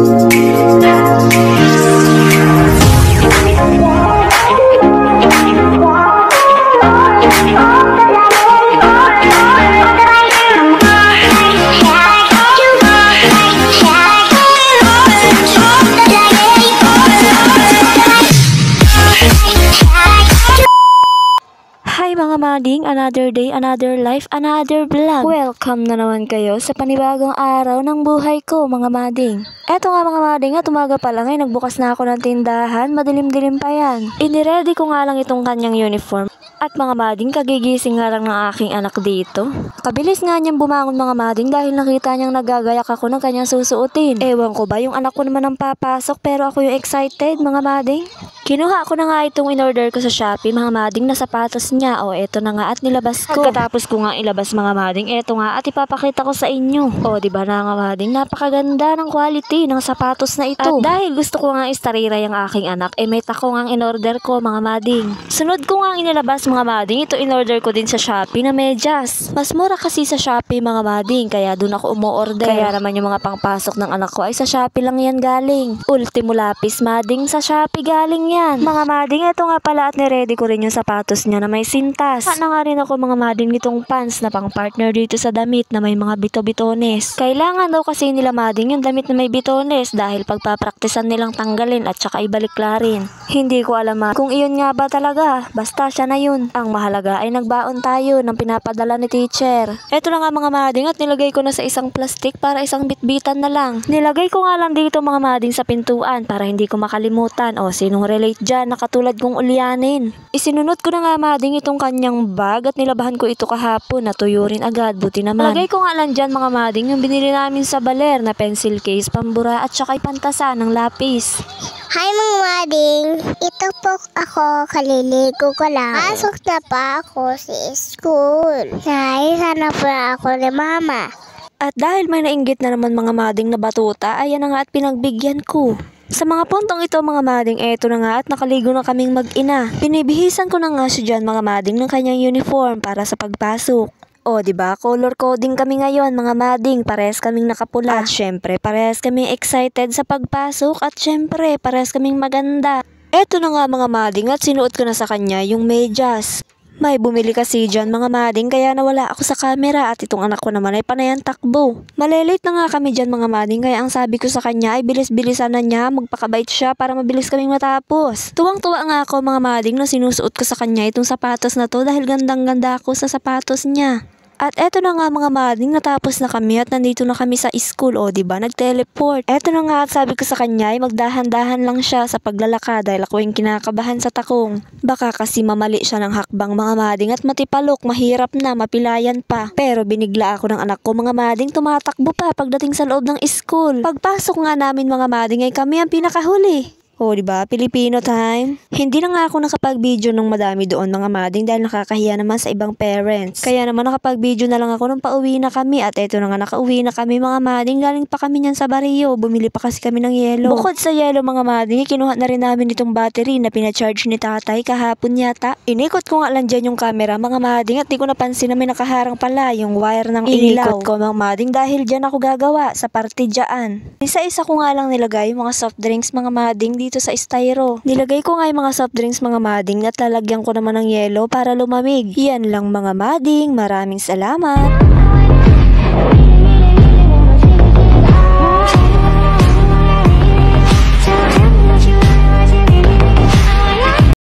Hi mga mading, another day, another life, another vlog. Welcome na naman kayo sa panibagong araw ng buhay ko mga mading. Eto nga mga mading, at umaga pa lang ay nagbukas na ako ng tindahan, madilim-dilim pa yan. Iniready ko nga lang itong kanyang uniform. At mga mading, kagigising nga lang ng aking anak dito. Kabilis nga niyang bumangon mga mading dahil nakita niyang nagagayak ako ng kanyang susuotin. Ewan ko ba, yung anak ko naman ang papasok pero ako yung excited mga mading. Kinuha ko na nga itong in-order ko sa Shopee mga mading na sapatos niya. O eto na nga at nilabas ko. Pagkatapos ko nga ilabas mga mading, eto nga at ipapakita ko sa inyo. O diba na mga mading, napakaganda ng quality ng sapatos na ito. At dahil gusto ko nga istariray ang aking anak, may tako nga in-order ko mga mading. Sunod ko nga inilabas mga mading, ito in-order ko din sa Shopee na medyas. Mas mura kasi sa Shopee mga mading, kaya dun ako umu-order. Kaya naman yung mga pangpasok ng anak ko ay sa Shopee lang yan galing. Ultimo lapis mading, sa Shopee galing yan. Mga mading, ito nga pala at niready ko rin yung sapatos niya na may sintas. At na nga rin ako mga mading nitong pants na pang partner dito sa damit na may mga bito-bitones. Kailangan daw kasi nila mading yung damit na may bitones dahil pagpapraktisan nilang tanggalin at saka ibaliklarin. Hindi ko alam kung iyon nga ba talaga, basta siya na yun. Ang mahalaga ay nagbaon tayo ng pinapadala ni teacher. Ito na nga mga mading at nilagay ko na sa isang plastic para isang bitbitan na lang. Nilagay ko nga lang dito mga mading sa pintuan para hindi ko makalimutan. O sinong relate dyan na katulad kong ulyanin. Isinunod ko na nga mading itong kanyang bag at nilabahan ko ito kahapon na tuyo rin agad, buti naman. Lagay ko nga lang dyan mga mading yung binili namin sa Baler na pencil case, pambura at saka ipantasa ng lapis. Hi mga mading, ito po ako, kaliligo ko lang. Pasok na pa ako sa school. Sana pa ako ni mama. At dahil may nainggit na naman mga mading na batuta, ayan na nga at pinagbigyan ko. Sa mga puntong ito mga mading, eto na nga at nakaligo na kaming mag-ina. Binibihisan ko na nga siya dyan mga mading ng kanyang uniform para sa pagpasok. O diba, color coding kami ngayon mga mading, parehas kaming nakapula. At syempre, parehas kaming excited sa pagpasok at syempre, parehas kaming maganda. Eto na nga mga mading at sinuot ko na sa kanya yung medyas. May bumili kasi dyan mga mading kaya nawala ako sa camera at itong anak ko naman ay panayang takbo. Malilate na nga kami dyan mga mading kaya ang sabi ko sa kanya ay bilis-bilisan na niya, magpakabait siya para mabilis kaming matapos. Tuwang-tuwa nga ako mga mading na sinusuot ko sa kanya itong sapatos na to dahil gandang-ganda ako sa sapatos niya. At eto na nga mga mading, natapos na kami at nandito na kami sa school. O diba, nag-teleport. Eto na nga at sabi ko sa kanya ay magdahan-dahan lang siya sa paglalakad dahil ako yung kinakabahan sa takong. Baka kasi mamali siya ng hakbang mga mading at matipalok, mahirap na, mapilayan pa. Pero binigla ako ng anak ko mga mading, tumatakbo pa pagdating sa loob ng school. Pagpasok nga namin mga mading ay kami ang pinakahuli. O diba, Filipino time? Hindi na nga ako nakapag-video nung madami doon mga mading dahil nakakahiya naman sa ibang parents. Kaya naman nakapag-video na lang ako nung pauwi na kami at eto na nga nakauwi na kami mga mading. Galing pa kami niyan sa Barrio, bumili pa kasi kami ng yelo. Bukod sa yelo mga mading, kinuha na rin namin itong battery na pinacharge ni tatay kahapon yata. Inikot ko nga lang dyan yung camera mga mading at di ko napansin na may nakaharang pala yung wire ng ilaw. Inikot ko mga mading dahil dyan ako gagawa sa parte dyan. Isa-isa ko nga lang nilagay yung mga soft drinks mga mading dito sa styro. Nilagay ko nga yung mga soft drinks mga mading at lalagyan ko naman ng yelo para lumamig. Yan lang mga mading, maraming salamat!